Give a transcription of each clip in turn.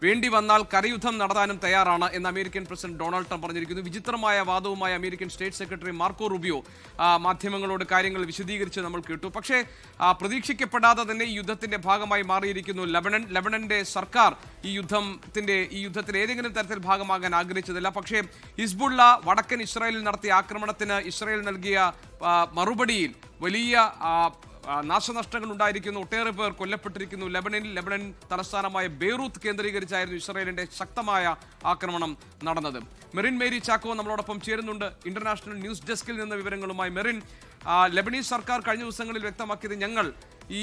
വേണ്ടി വന്നാൽ കരയുദ്ധം നടത്താനും തയ്യാറാണ് എന്ന് അമേരിക്കൻ പ്രസിഡന്റ് ഡൊണാൾഡ് ട്രംപ് പറഞ്ഞിരിക്കുന്നു. വിചിത്രമായ വാദവുമായി American state secretary Marco Rubio മാധ്യമങ്ങളോട് കാര്യങ്ങൾ വിശദീകരിച്ച് നമ്മൾ കേട്ടു. പക്ഷേ പ്രതീക്ഷിക്കപ്പെടാതെ തന്നെ ഈ യുദ്ധത്തിന്റെ ഭാഗമായി മാറിയിരിക്കുന്നു ലെബനന്റെ സർക്കാർ. ഈ യുദ്ധത്തിൽ ഏതെങ്കിലും തരത്തിൽ ഭാഗമാകാൻ ആഗ്രഹിച്ചതില്ല. പക്ഷേ ഹിസ്ബുള്ള വടക്കൻ ഇസ്രായേലിൽ നടത്തിയ ആക്രമണത്തിന് ഇസ്രായേൽ നൽകിയ മറുപടിയിൽ വലിയ നാശനഷ്ടങ്ങൾ ഉണ്ടായിരിക്കുന്നു. ഒട്ടേറെ പേർ കൊല്ലപ്പെട്ടിരിക്കുന്നു. ലെബനൻ തലസ്ഥാനമായ ബെയ്റൂത്ത് കേന്ദ്രീകരിച്ചായിരുന്നു ഇസ്രായേലിന്റെ ശക്തമായ ആക്രമണം നടന്നത്. മെറിൻ മേരി ചാക്കോ നമ്മളോടൊപ്പം ചേരുന്നുണ്ട് ഇന്റർനാഷണൽ ന്യൂസ് ഡെസ്കിൽ നിന്ന് വിവരങ്ങളുമായി. മെറിൻ, ലെബനീസ് സർക്കാർ കഴിഞ്ഞ ദിവസങ്ങളിൽ വ്യക്തമാക്കിയത് ഞങ്ങൾ ഈ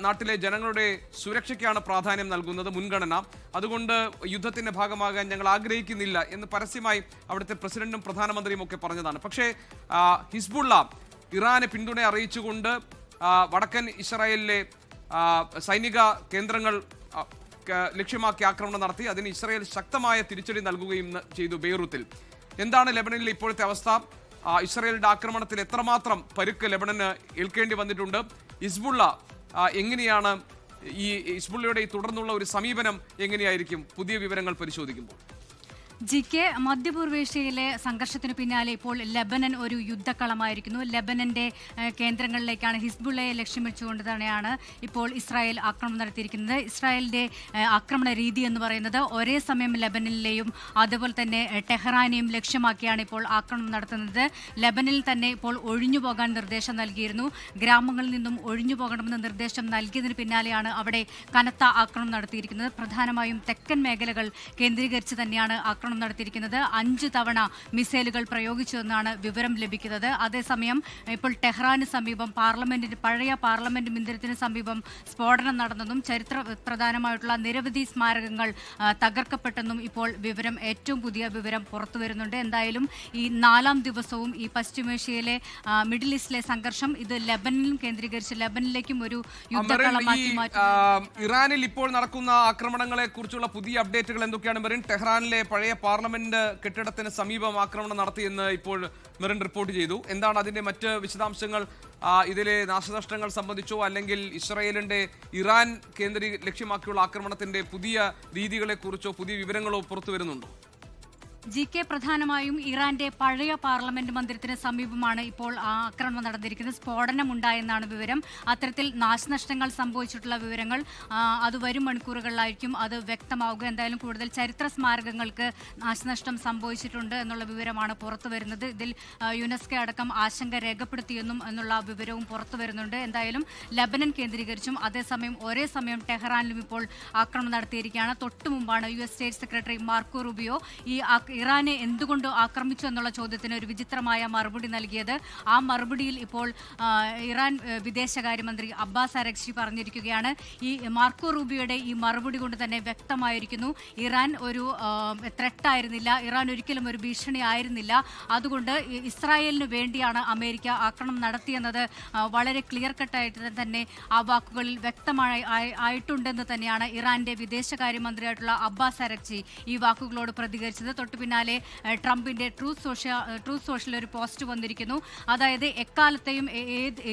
നാട്ടിലെ ജനങ്ങളുടെ സുരക്ഷയ്ക്കാണ് പ്രാധാന്യം നൽകുന്നത്, മുൻഗണന. അതുകൊണ്ട് യുദ്ധത്തിന്റെ ഭാഗമാകാൻ ഞങ്ങൾ ആഗ്രഹിക്കുന്നില്ല എന്ന് പരസ്യമായി അവിടുത്തെ പ്രസിഡന്റും പ്രധാനമന്ത്രിയും ഒക്കെ പറഞ്ഞതാണ്. പക്ഷേ ഹിസ്ബുള്ള ഇറാന് പിന്തുണ അറിയിച്ചുകൊണ്ട് വടക്കൻ ഇസ്രായേലിലെ സൈനിക കേന്ദ്രങ്ങൾ ലക്ഷ്യമാക്കി ആക്രമണം നടത്തി. അതിന് ഇസ്രായേൽ ശക്തമായ തിരിച്ചടി നൽകുകയും ചെയ്തു ബെയ്റൂത്തിൽ. എന്താണ് ലെബനനിലെ ഇപ്പോഴത്തെ അവസ്ഥ? ഇസ്രായേലിന്റെ ആക്രമണത്തിൽ എത്രമാത്രം പരുക്ക് ലെബനന് ഏൽക്കേണ്ടി വന്നിട്ടുണ്ട്? ഹിസ്ബുള്ള എങ്ങനെയാണ് ഹിസ്ബുള്ളയുടെ ഈ തുടർന്നുള്ള ഒരു സമീപനം എങ്ങനെയായിരിക്കും പുതിയ വിവരങ്ങൾ പരിശോധിക്കുമ്പോൾ? മധ്യപൂർവേഷ്യയിലെ സംഘർഷത്തിന് പിന്നാലെ ഇപ്പോൾ ലെബനൻ ഒരു യുദ്ധക്കളമായിരിക്കുന്നു. ലെബനന്റെ കേന്ദ്രങ്ങളിലേക്കാണ് ഹിസ്ബുള്ളയെ ലക്ഷ്യം വെച്ചുകൊണ്ട് തന്നെയാണ് ഇപ്പോൾ ഇസ്രായേൽ ആക്രമണം നടത്തിയിരിക്കുന്നത്. ഇസ്രായേലിന്റെ ആക്രമണ രീതി എന്ന് പറയുന്നത് ഒരേ സമയം ലെബനനിലെയും അതുപോലെ തന്നെ ടെഹ്റാനെയും ലക്ഷ്യമാക്കിയാണ് ഇപ്പോൾ ആക്രമണം നടത്തുന്നത്. ലെബനിൽ തന്നെ ഇപ്പോൾ ഒഴിഞ്ഞു പോകാൻ നിർദ്ദേശം നൽകിയിരുന്നു. ഗ്രാമങ്ങളിൽ നിന്നും ഒഴിഞ്ഞു പോകണമെന്ന നിർദ്ദേശം നൽകിയതിന് പിന്നാലെയാണ് അവിടെ കനത്ത ആക്രമണം നടത്തിയിരിക്കുന്നത്. പ്രധാനമായും തെക്കൻ മേഖലകൾ കേന്ദ്രീകരിച്ച് തന്നെയാണ് നടത്തിയിരിക്കുന്നത്. 5 തവണ മിസൈലുകൾ പ്രയോഗിച്ചുവെന്നാണ് വിവരം ലഭിക്കുന്നത്. അതേസമയം ഇപ്പോൾ ടെഹ്റാന് സമീപം പഴയ പാർലമെന്റ് മന്ദിരത്തിന് സമീപം സ്ഫോടനം നടന്നെന്നും ചരിത്ര പ്രധാനമായിട്ടുള്ള നിരവധി സ്മാരകങ്ങൾ തകർക്കപ്പെട്ടെന്നും ഇപ്പോൾ ഏറ്റവും പുതിയ വിവരം പുറത്തു വരുന്നുണ്ട്. എന്തായാലും ഈ 4ാം ദിവസവും ഈ പശ്ചിമേഷ്യയിലെ മിഡിൽ ഈസ്റ്റിലെ സംഘർഷം ഇത് ലെബനിലും കേന്ദ്രീകരിച്ച് ലെബനിലേക്കും ഒരു യുദ്ധക്കളമാക്കി മാറ്റി. ഇറാനിൽ ഇപ്പോൾ നടക്കുന്ന ആക്രമണങ്ങളെ കുറിച്ചുള്ള പുതിയ അപ്ഡേറ്റുകൾ എന്തൊക്കെയാണ് മെറിൻ? ടെഹ്റാനിലെ പഴയ പാർലമെന്റ് കെട്ടിടത്തിന് സമീപം ആക്രമണം നടത്തിയെന്ന് ഇപ്പോൾ മെറിൻ റിപ്പോർട്ട് ചെയ്തു. എന്താണ് അതിന്റെ മറ്റ് വിശദാംശങ്ങൾ? ഇതിലെ നാശനഷ്ടങ്ങൾ സംബന്ധിച്ചോ അല്ലെങ്കിൽ ഇസ്രായേലിന്റെ ഇറാൻ ലക്ഷ്യമാക്കിയുള്ള ആക്രമണത്തിന്റെ പുതിയ രീതികളെ കുറിച്ചോ പുതിയ വിവരങ്ങളോ പുറത്തു വരുന്നുണ്ടോ? പ്രധാനമായും ഇറാന്റെ പഴയ പാർലമെന്റ് മന്ദിരത്തിന് സമീപമാണ് ഇപ്പോൾ ആക്രമണം നടന്നിരിക്കുന്നത്. സ്ഫോടനം ഉണ്ടായെന്നാണ് വിവരം. അത്തരത്തിൽ നാശനഷ്ടങ്ങൾ സംഭവിച്ചിട്ടുള്ള വിവരങ്ങൾ അത് വരും മണിക്കൂറുകളിലായിരിക്കും അത് വ്യക്തമാവുക. എന്തായാലും കൂടുതൽ ചരിത്ര സ്മാരകങ്ങൾക്ക് നാശനഷ്ടം സംഭവിച്ചിട്ടുണ്ട് എന്നുള്ള വിവരമാണ് പുറത്തു വരുന്നത്. ഇതിൽ യുനെസ്കോ അടക്കം ആശങ്ക രേഖപ്പെടുത്തിയെന്നും എന്നുള്ള വിവരവും പുറത്തു വരുന്നുണ്ട്. എന്തായാലും ലെബനൻ കേന്ദ്രീകരിച്ചും അതേസമയം ഒരേ സമയം ടെഹ്റാനിലും ഇപ്പോൾ ആക്രമണം നടത്തിയിരിക്കുകയാണ്. തൊട്ടു മുമ്പാണ് US state secretary Marco Rubio ഈ ഇറാനെ എന്തുകൊണ്ട് ആക്രമിച്ചു എന്നുള്ള ചോദ്യത്തിന് ഒരു വിചിത്രമായ മറുപടി നൽകിയത്. ആ മറുപടിയിൽ ഇപ്പോൾ ഇറാൻ വിദേശകാര്യമന്ത്രി അബ്ബാസ് അരഗ്ചി പറഞ്ഞിരിക്കുകയാണ്, ഈ മാർക്കോ റൂബിയോയുടെ ഈ മറുപടി കൊണ്ട് തന്നെ വ്യക്തമായിരിക്കുന്നു ഇറാൻ ഒരു ത്രെട്ടായിരുന്നില്ല, ഇറാൻ ഒരിക്കലും ഒരു ഭീഷണി ആയിരുന്നില്ല, അതുകൊണ്ട് ഇസ്രായേലിന് വേണ്ടിയാണ് അമേരിക്ക ആക്രമണം നടത്തിയെന്നത് വളരെ ക്ലിയർ കട്ടായിട്ട് തന്നെ ആ വാക്കുകളിൽ വ്യക്തമായി ആയിട്ടുണ്ടെന്ന് തന്നെയാണ് ഇറാന്റെ വിദേശകാര്യമന്ത്രിയായിട്ടുള്ള അബ്ബാസ് അരഗ്ചി ഈ വാക്കുകളോട് പ്രതികരിച്ചത്. തൊട്ടു പിന്നാലെ ട്രംപിന്റെ ട്രൂത്ത് സോഷ്യൽ ഒരു പോസ്റ്റ് വന്നിരിക്കുന്നു. അതായത് എക്കാലത്തെയും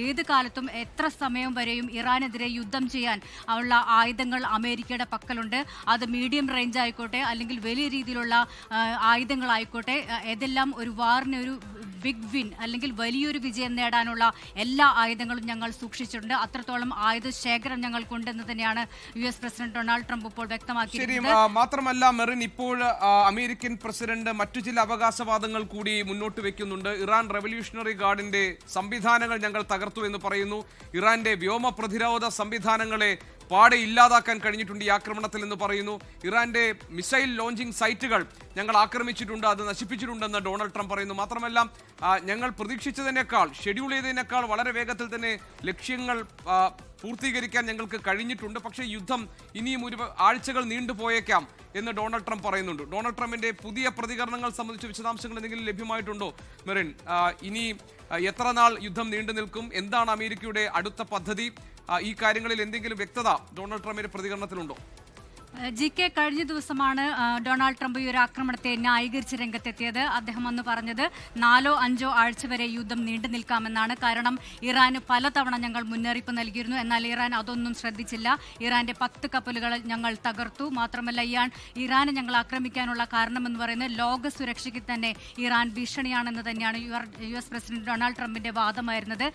ഏത് കാലത്തും എത്ര സമയം വരെയും ഇറാനെതിരെ യുദ്ധം ചെയ്യാൻ ഉള്ള ആയുധങ്ങൾ അമേരിക്കയുടെ പക്കലുണ്ട്. അത് മീഡിയം റേഞ്ച് ആയിക്കോട്ടെ അല്ലെങ്കിൽ വലിയ രീതിയിലുള്ള ആയുധങ്ങളായിക്കോട്ടെ, ഏതെല്ലാം ഒരു വാറിന് ഒരു ബിഗ് വിൻ അല്ലെങ്കിൽ വലിയൊരു വിജയം നേടാനുള്ള എല്ലാ ആയുധങ്ങളും ഞങ്ങൾ സൂക്ഷിച്ചിട്ടുണ്ട്. അത്രത്തോളം ആയുധ ശേഖരം ഞങ്ങൾക്കുണ്ടെന്ന് തന്നെയാണ് US പ്രസിഡന്റ് ഡൊണാൾഡ് ട്രംപ് ഇപ്പോൾ വ്യക്തമാക്കിയിരിക്കുന്നത്. മാത്രമല്ല മെറിൻ, ഇപ്പോൾ അമേരിക്കൻ പ്രസിഡന്റ് മറ്റു ചില അവകാശവാദങ്ങൾ കൂടി മുന്നോട്ട് വെക്കുന്നുണ്ട്. ഇറാൻ റവല്യൂഷണറി ഗാർഡിന്റെ സംവിധാനങ്ങൾ ഞങ്ങൾ തകർത്തു എന്ന് പറയുന്നു. ഇറാന്റെ വ്യോമ പ്രതിരോധ സംവിധാനങ്ങളെ പാടെ ഇല്ലാതാക്കാൻ കഴിഞ്ഞിട്ടുണ്ട് ഈ ആക്രമണത്തിൽ എന്ന് പറയുന്നു. ഇറാന്റെ മിസൈൽ ലോഞ്ചിങ് സൈറ്റുകൾ ഞങ്ങൾ ആക്രമിച്ചിട്ടുണ്ട്, അത് നശിപ്പിച്ചിട്ടുണ്ടെന്ന് ഡൊണാൾഡ് ട്രംപ് പറയുന്നു. മാത്രമല്ല ഞങ്ങൾ പ്രതീക്ഷിച്ചതിനേക്കാൾ ഷെഡ്യൂൾ ചെയ്തതിനേക്കാൾ വളരെ വേഗത്തിൽ തന്നെ ലക്ഷ്യങ്ങൾ പൂർത്തീകരിക്കാൻ ഞങ്ങൾക്ക് കഴിഞ്ഞിട്ടുണ്ട്. പക്ഷേ യുദ്ധം ഇനിയും ഒരു ആഴ്ചകൾ നീണ്ടുപോയേക്കാം എന്ന് ഡൊണാൾഡ് ട്രംപ് പറയുന്നുണ്ട്. ഡൊണാൾഡ് ട്രംപിന്റെ പുതിയ പ്രതികരണങ്ങൾ സംബന്ധിച്ച വിശദാംശങ്ങൾ എന്തെങ്കിലും ലഭ്യമായിട്ടുണ്ടോ മെറിൻ? ഇനി എത്ര നാൾ യുദ്ധം നീണ്ടു നിൽക്കും? എന്താണ് അമേരിക്കയുടെ അടുത്ത പദ്ധതി? ഈ കാര്യങ്ങളിൽ എന്തെങ്കിലും വ്യക്തത ഡൊണാൾഡ് ട്രംപിന്റെ പ്രതികരണത്തിലുണ്ടോ? GK കഴിഞ്ഞ ദിവസമാണ് ഡൊണാൾഡ് ട്രംപ് ഈ ഒരു ആക്രമണത്തെ ന്യായീകരിച്ച് രംഗത്തെത്തിയത്. അദ്ദേഹം അന്ന് പറഞ്ഞത് 4-5 ആഴ്ച വരെ യുദ്ധം നീണ്ടു നിൽക്കാമെന്നാണ്. കാരണം ഇറാന് പലതവണ ഞങ്ങൾ മുന്നറിയിപ്പ് നൽകിയിരുന്നു, എന്നാൽ ഇറാൻ അതൊന്നും ശ്രദ്ധിച്ചില്ല. ഇറാന്റെ 10 കപ്പലുകൾ ഞങ്ങൾ തകർത്തു. മാത്രമല്ല ഇറാനെ ഞങ്ങൾ ആക്രമിക്കാനുള്ള കാരണമെന്ന് പറയുന്നത് ലോക സുരക്ഷയ്ക്ക് തന്നെ ഇറാൻ ഭീഷണിയാണെന്ന് തന്നെയാണ് US പ്രസിഡന്റ് ഡൊണാൾഡ് ട്രംപിന്റെ വാദമായിരുന്നത്.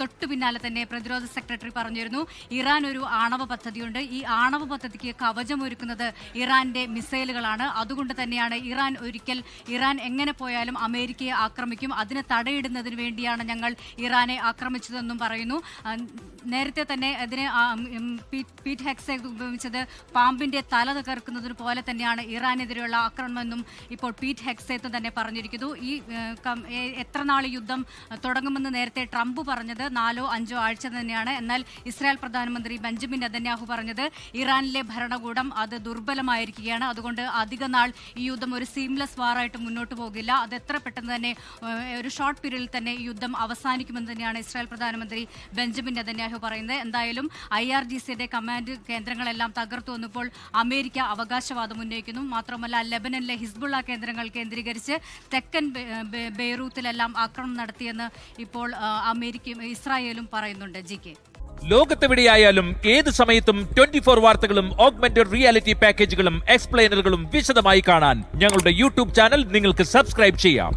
തൊട്ടു പിന്നാലെ തന്നെ പ്രതിരോധ സെക്രട്ടറി പറഞ്ഞിരുന്നു ഇറാൻ ഒരു ആണവ പദ്ധതിയുണ്ട്, ഈ ആണവ പദ്ധതിക്ക് കവചമൊരുക്കുന്നത് ഇറാന്റെ മിസൈലുകളാണ്. അതുകൊണ്ട് തന്നെയാണ് ഇറാൻ എങ്ങനെ പോയാലും അമേരിക്കയെ ആക്രമിക്കും, അതിനെ തടയിടുന്നതിന് വേണ്ടിയാണ് ഞങ്ങൾ ഇറാനെ ആക്രമിച്ചതെന്നും പറയുന്നു. നേരത്തെ തന്നെ അതിനെ പീറ്റ് ഹെക്സേറ്റ് ഉപയോഗിച്ചത് പാമ്പിന്റെ തല തകർക്കുന്നതിന് പോലെ തന്നെയാണ് ഇറാനെതിരെയുള്ള ആക്രമണമെന്നും ഇപ്പോൾ പീറ്റ് ഹെക്സേത്ത് തന്നെ പറഞ്ഞിരിക്കുന്നു. ഈ എത്ര നാൾ യുദ്ധം തുടങ്ങുമെന്ന് നേരത്തെ ട്രംപ് പറഞ്ഞത് 4-5 ആഴ്ച തന്നെയാണ്. എന്നാൽ ഇസ്രായേൽ പ്രധാനമന്ത്രി ബെഞ്ചമിൻ നെതന്യാഹു പറഞ്ഞത് ഇറാനിലെ ഭരണകൂടം അത് ദുർബലമായിരിക്കുകയാണ്, അതുകൊണ്ട് അധിക നാൾ ഈ യുദ്ധം ഒരു സീംലെസ് വാറായിട്ട് മുന്നോട്ട് പോകില്ല, അത് എത്ര പെട്ടെന്ന് തന്നെ ഒരു ഷോർട്ട് പീരീഡിൽ തന്നെ ഈ യുദ്ധം അവസാനിക്കുമെന്ന് തന്നെയാണ് ഇസ്രായേൽ പ്രധാനമന്ത്രി ബെഞ്ചമിൻ നെതന്യാഹു പറയുന്നത്. എന്തായാലും IRGCയുടെ കമാൻഡ് കേന്ദ്രങ്ങളെല്ലാം തകർത്തു വന്നപ്പോൾ അമേരിക്ക അവകാശവാദം ഉന്നയിക്കുന്നു. മാത്രമല്ല ലെബനനിലെ ഹിസ്ബുള്ള കേന്ദ്രങ്ങൾ കേന്ദ്രീകരിച്ച് തെക്കൻ ബെയ്റൂത്തിലെല്ലാം ആക്രമണം നടത്തിയെന്ന് ഇപ്പോൾ അമേരിക്കയും ഇസ്രായേലും പറയുന്നുണ്ട്. GK ലോകത്തെവിടെയായാലും ഏത് സമയത്തും 24 വാർത്തകളും ഓഗ്മെന്റഡ് റിയാലിറ്റി പാക്കേജുകളും എക്സ്പ്ലെയിനറുകളും വിശദമായി കാണാൻ ഞങ്ങളുടെ YouTube ചാനൽ നിങ്ങൾക്ക് സബ്സ്ക്രൈബ് ചെയ്യാം.